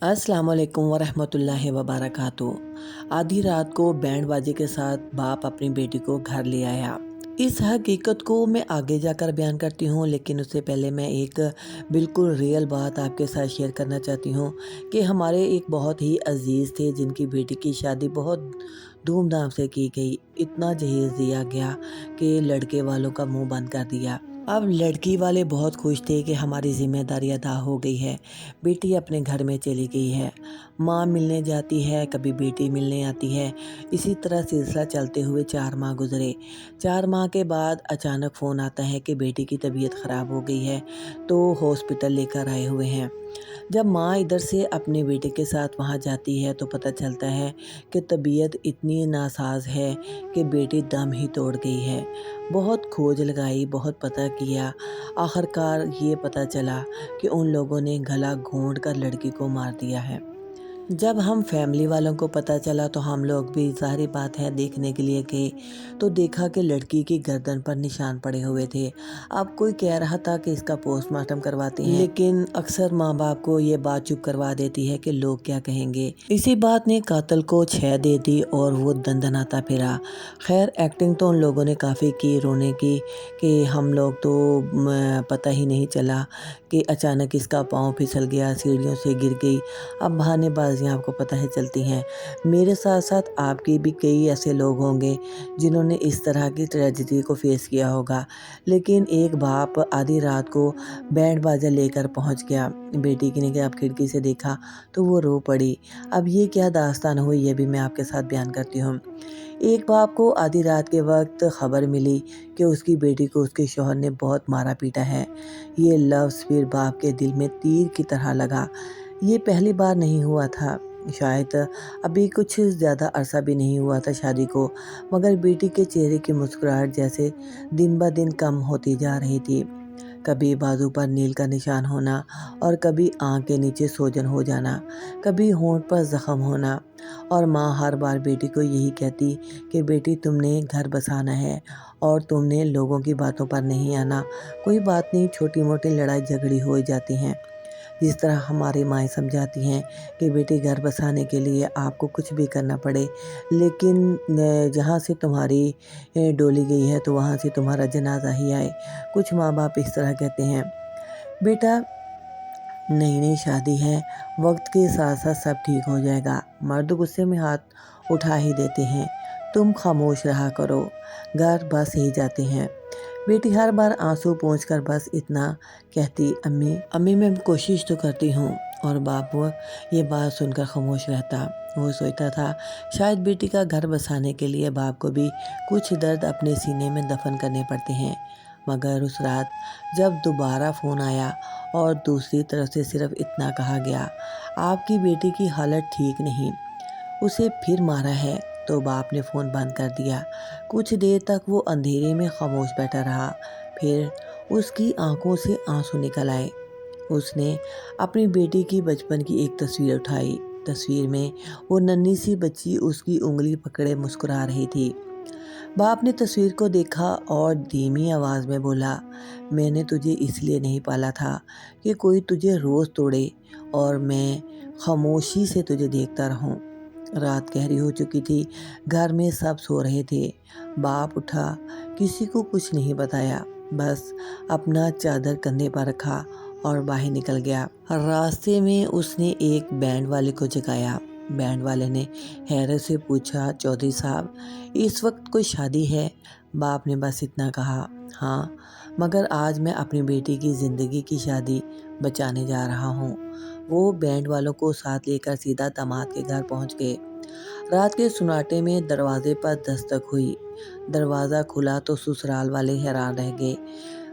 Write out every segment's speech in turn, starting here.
अस्सलाम वालेकुम वरहमतुल्लाहि वबरकातुहू। आधी रात को बैंड बाजे के साथ बाप अपनी बेटी को घर ले आया। इस हकीकत को मैं आगे जाकर बयान करती हूँ, लेकिन उससे पहले मैं एक बिल्कुल रियल बात आपके साथ शेयर करना चाहती हूँ कि हमारे एक बहुत ही अजीज़ थे जिनकी बेटी की शादी बहुत धूमधाम से की गई। इतना जहेज़ दिया गया कि लड़के वालों का मुंह बंद कर दिया। अब लड़की वाले बहुत खुश थे कि हमारी जिम्मेदारी अदा हो गई है, बेटी अपने घर में चली गई है। माँ मिलने जाती है, कभी बेटी मिलने आती है। इसी तरह सिलसिला चलते हुए 4 माह गुजरे। 4 माह के बाद अचानक फ़ोन आता है कि बेटी की तबीयत ख़राब हो गई है, तो हॉस्पिटल लेकर आए हुए हैं। जब माँ इधर से अपने बेटे के साथ वहाँ जाती है तो पता चलता है कि तबीयत इतनी नासाज है कि बेटी दम ही तोड़ गई है। बहुत खोज लगाई, बहुत पता किया, आखिरकार ये पता चला कि उन लोगों ने गला घोंट कर लड़की को मार दिया है। जब हम फैमिली वालों को पता चला तो हम लोग भी ज़ाहिर बात है देखने के लिए गए, तो देखा कि लड़की की गर्दन पर निशान पड़े हुए थे। अब कोई कह रहा था कि इसका पोस्टमार्टम करवाते हैं, लेकिन अक्सर माँ बाप को ये बात चुप करवा देती है कि लोग क्या कहेंगे। इसी बात ने कातिल को छह दे दी और वो दंदनाता फिरा। खैर, एक्टिंग तो उन लोगों ने काफ़ी की रोने की कि हम लोग तो पता ही नहीं चला कि अचानक इसका पाँव फिसल गया, सीढ़ियों से गिर गई। अब बहानेबाजियाँ आपको पता है चलती हैं। मेरे साथ साथ आपके भी कई ऐसे लोग होंगे जिन्होंने इस तरह की ट्रेजेडी को फेस किया होगा। लेकिन एक बाप आधी रात को बैंड बाजा लेकर पहुंच गया। बेटी की ने जब खिड़की से देखा तो वो रो पड़ी। अब ये क्या दास्तान हुई, ये भी मैं आपके साथ बयान करती हूँ। एक बाप को आधी रात के वक्त खबर मिली कि उसकी बेटी को उसके शौहर ने बहुत मारा पीटा है। ये लफ्ज़ फिर बाप के दिल में तीर की तरह लगा। ये पहली बार नहीं हुआ था, शायद अभी कुछ ज़्यादा अरसा भी नहीं हुआ था शादी को, मगर बेटी के चेहरे की मुस्कुराहट जैसे दिन ब दिन कम होती जा रही थी। कभी बाजू पर नील का निशान होना और कभी आँख के नीचे सोजन हो जाना, कभी होंठ पर ज़ख्म होना। और माँ हर बार बेटी को यही कहती कि बेटी, तुमने घर बसाना है और तुमने लोगों की बातों पर नहीं आना। कोई बात नहीं, छोटी मोटी लड़ाई झगड़ी हो जाती हैं। जिस तरह हमारी माएँ समझाती हैं कि बेटी घर बसाने के लिए आपको कुछ भी करना पड़े, लेकिन जहाँ से तुम्हारी डोली गई है तो वहाँ से तुम्हारा जनाजा ही आए। कुछ माँ बाप इस तरह कहते हैं। बेटा, नई नई शादी है, वक्त के साथ साथ सब ठीक हो जाएगा। मर्द गुस्से में हाथ उठा ही देते हैं। तुम खामोश रहा करो, घर बस ही जाते हैं। बेटी हर बार आंसू पोंछकर बस इतना कहती, अम्मी अम्मी मैं कोशिश तो करती हूँ। और बाप वो ये बात सुनकर खामोश रहता। वो सोचता था शायद बेटी का घर बसाने के लिए बाप को भी कुछ दर्द अपने सीने में दफन करने पड़ते हैं। मगर उस रात जब दोबारा फ़ोन आया और दूसरी तरफ से सिर्फ इतना कहा गया, आपकी बेटी की हालत ठीक नहीं, उसे फिर मारा है, तो बाप ने फ़ोन बंद कर दिया। कुछ देर तक वो अंधेरे में खामोश बैठा रहा। फिर उसकी आंखों से आंसू निकल आए। उसने अपनी बेटी की बचपन की एक तस्वीर उठाई। तस्वीर में वो नन्ही सी बच्ची उसकी उंगली पकड़े मुस्कुरा रही थी। बाप ने तस्वीर को देखा और धीमी आवाज़ में बोला, मैंने तुझे इसलिए नहीं पाला था कि कोई तुझे रोज़ तोड़े और मैं खामोशी से तुझे देखता रहूं। रात गहरी हो चुकी थी, घर में सब सो रहे थे। बाप उठा, किसी को कुछ नहीं बताया, बस अपना चादर कंधे पर रखा और बाहर निकल गया। रास्ते में उसने एक बैंड वाले को जगाया। बैंड वाले ने हैरत से पूछा, चौधरी साहब, इस वक्त कोई शादी है? बाप ने बस इतना कहा, हाँ, मगर आज मैं अपनी बेटी की ज़िंदगी की शादी बचाने जा रहा हूँ। वो बैंड वालों को साथ लेकर सीधा दामाद के घर पहुँच गए। रात के सुनाटे में दरवाजे पर दस्तक हुई। दरवाज़ा खुला तो ससुराल वाले हैरान रह गए।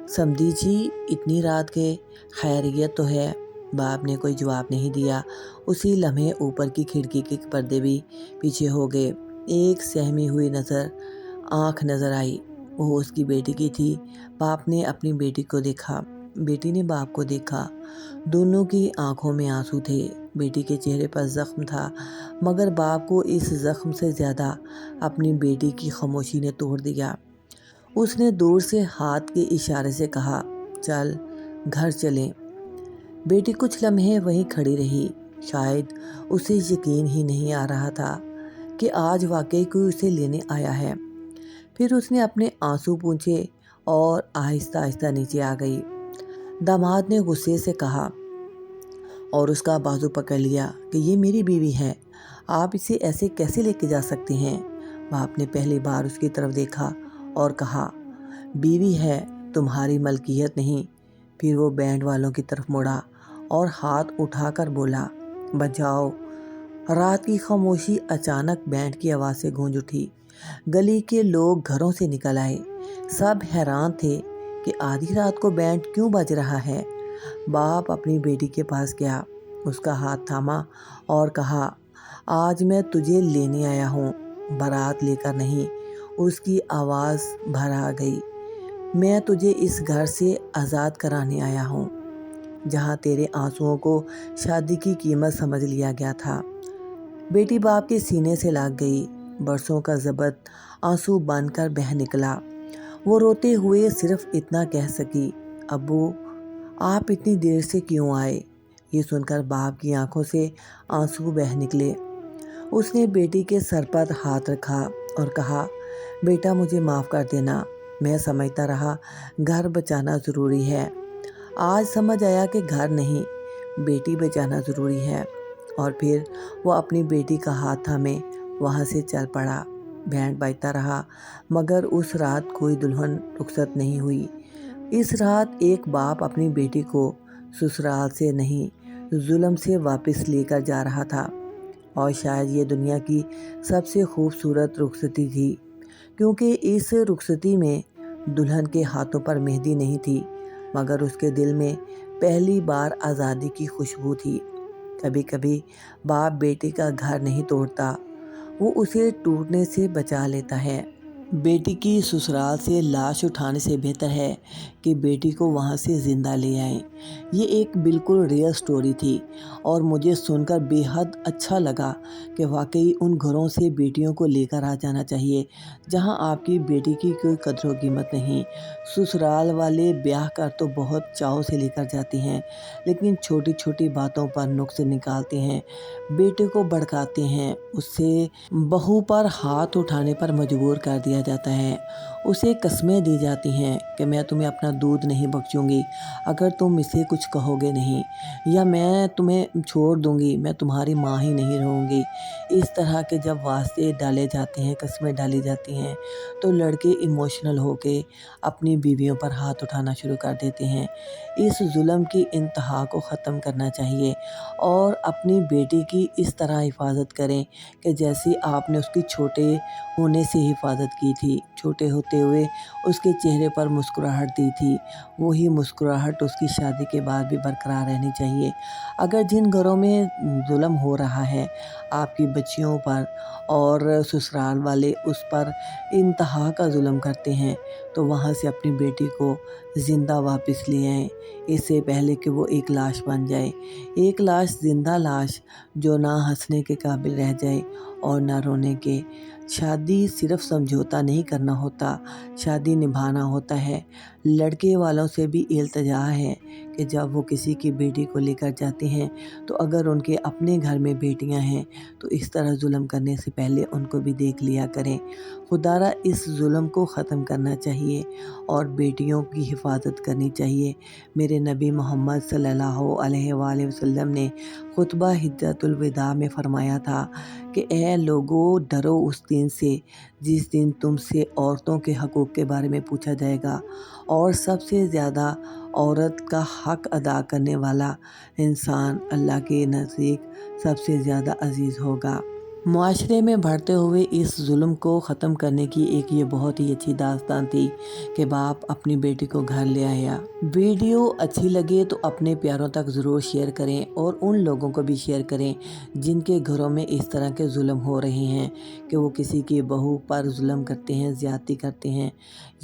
समधी जी, इतनी रात के, खैरियत तो है? बाप ने कोई जवाब नहीं दिया। उसी लम्हे ऊपर की खिड़की के पर्दे भी पीछे हो गए। एक सहमी हुई आँख नज़र आई। वो उसकी बेटी की थी। बाप ने अपनी बेटी को देखा, बेटी ने बाप को देखा। दोनों की आंखों में आंसू थे। बेटी के चेहरे पर ज़ख्म था, मगर बाप को इस ज़ख्म से ज़्यादा अपनी बेटी की खामोशी ने तोड़ दिया। उसने दूर से हाथ के इशारे से कहा, चल घर चलें। बेटी कुछ लम्हे वहीं खड़ी रही, शायद उसे यकीन ही नहीं आ रहा था कि आज वाकई कोई उसे लेने आया है। फिर उसने अपने आंसू पोंछे और आहिस्ता आहिस्ता नीचे आ गई। दामाद ने गुस्से से कहा और उसका बाजू पकड़ लिया कि ये मेरी बीवी है, आप इसे ऐसे कैसे लेके जा सकते हैं। बाप ने पहली बार उसकी तरफ देखा और कहा, बीवी है, तुम्हारी मलकियत नहीं। फिर वो बैंड वालों की तरफ मुड़ा और हाथ उठाकर बोला, बचाओ। रात की खामोशी अचानक बैंड की आवाज़ से गूंज उठी। गली के लोग घरों से निकल आए। सब हैरान थे कि आधी रात को बैंड क्यों बज रहा है। बाप अपनी बेटी के पास गया, उसका हाथ थामा और कहा, आज मैं तुझे लेने आया हूँ, बारात लेकर नहीं। उसकी आवाज़ भर आ गई, मैं तुझे इस घर से आज़ाद कराने आया हूँ जहाँ तेरे आंसुओं को शादी की कीमत समझ लिया गया था। बेटी बाप के सीने से लाग गई। बरसों का ज़बत आंसू बांधकर बह निकला। वो रोते हुए सिर्फ इतना कह सकी, अब्बू आप इतनी देर से क्यों आए। ये सुनकर बाप की आंखों से आंसू बह निकले। उसने बेटी के सर पर हाथ रखा और कहा, बेटा मुझे माफ़ कर देना, मैं समझता रहा घर बचाना ज़रूरी है। आज समझ आया कि घर नहीं, बेटी बचाना ज़रूरी है। और फिर वो अपनी बेटी का हाथ थामे वहाँ से चल पड़ा। बैंड बजता रहा, मगर उस रात कोई दुल्हन रुखसत नहीं हुई। इस रात एक बाप अपनी बेटी को ससुराल से नहीं, जुल्म से वापस लेकर जा रहा था। और शायद ये दुनिया की सबसे खूबसूरत रुखसती थी, क्योंकि इस रुखसती में दुल्हन के हाथों पर मेहंदी नहीं थी, मगर उसके दिल में पहली बार आज़ादी की खुशबू थी। कभी कभी बाप बेटे का घर नहीं तोड़ता, वो उसे टूटने से बचा लेता है। बेटी की ससुराल से लाश उठाने से बेहतर है कि बेटी को वहाँ से ज़िंदा ले आएं। ये एक बिल्कुल रियल स्टोरी थी और मुझे सुनकर बेहद अच्छा लगा कि वाकई उन घरों से बेटियों को लेकर आ जाना चाहिए जहाँ आपकी बेटी की कोई कदर व कीमत नहीं। ससुराल वाले ब्याह कर तो बहुत चाव से लेकर जाते हैं, लेकिन छोटी छोटी बातों पर नुक्स निकालते हैं, बेटे को भड़काते हैं, उससे बहू पर हाथ उठाने पर मजबूर कर दिया जाता है। उसे कस्में दी जाती हैं कि मैं तुम्हें अपना दूध नहीं बख्शूंगी अगर तुम इसे कुछ कहोगे नहीं, या मैं तुम्हें छोड़ दूंगी, मैं तुम्हारी माँ ही नहीं रहूँगी। इस तरह के जब वास्ते डाले जाते हैं, कस्में डाली जाती हैं, तो लड़के इमोशनल होके अपनी बीवियों पर हाथ उठाना शुरू कर देते हैं। इस जुल्म की इंतहा को ख़त्म करना चाहिए और अपनी बेटी की इस तरह हिफाजत करें कि जैसे आपने उसकी छोटे होने से हिफाजत की थी, छोटे होते हुए उसके चेहरे पर मुस्कुराहट दी थी, वही मुस्कुराहट उसकी शादी के बाद भी बरकरार रहनी चाहिए। अगर जिन घरों में जुल्म हो रहा है आपकी बच्चियों पर और ससुराल वाले उस पर इंतहा का जुल्म करते हैं, तो वहाँ से अपनी बेटी को ज़िंदा वापस ले आएं, इससे पहले कि वो एक लाश बन जाए। एक लाश, जिंदा लाश, जो ना हंसने के काबिल रह जाए और ना रोने के। शादी सिर्फ समझौता नहीं करना होता, शादी निभाना होता है। लड़के वालों से भी इल्तिजा है कि जब वो किसी की बेटी को लेकर जाते हैं, तो अगर उनके अपने घर में बेटियां हैं तो इस तरह जुल्म करने से पहले उनको भी देख लिया करें। खुदारा इस जुल्म को ख़त्म करना चाहिए और बेटियों की हिफाजत करनी चाहिए। मेरे नबी मोहम्मद सल्लल्लाहु अलैहि वसल्लम ने खुतबा हिज्जतुल विदा में फरमाया था कि ए लोगों, डरो उस दिन से जिस दिन तुमसे औरतों के हकूक़ के बारे में पूछा जाएगा, और सबसे ज़्यादा औरत का हक़ अदा करने वाला इंसान अल्लाह के नज़दीक सबसे ज़्यादा अजीज़ होगा। मुआशरे में बढ़ते हुए इस जुल्म को ख़त्म करने की एक ये बहुत ही अच्छी दास्तान थी कि बाप अपनी बेटी को घर ले आया। वीडियो अच्छी लगे तो अपने प्यारों तक ज़रूर शेयर करें और उन लोगों को भी शेयर करें जिनके घरों में इस तरह के जुल्म हो रहे हैं कि वो किसी की बहू पर जुल्म करते हैं, ज़्यादती करते हैं,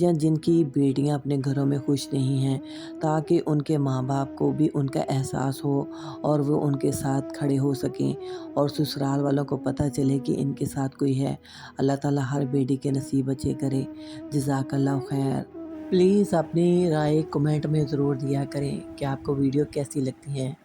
या जिनकी बेटियां अपने घरों में खुश नहीं हैं, ताकि उनके माँ बाप को भी उनका एहसास हो और वो उनके साथ खड़े हो सकें और ससुराल वालों को पता चले कि इनके साथ कोई है। अल्लाह ताला हर बेटी के नसीब अच्छे करे। जज़ाकल्लाह खैर। प्लीज़ अपनी राय कमेंट में ज़रूर दिया करें कि आपको वीडियो कैसी लगती है।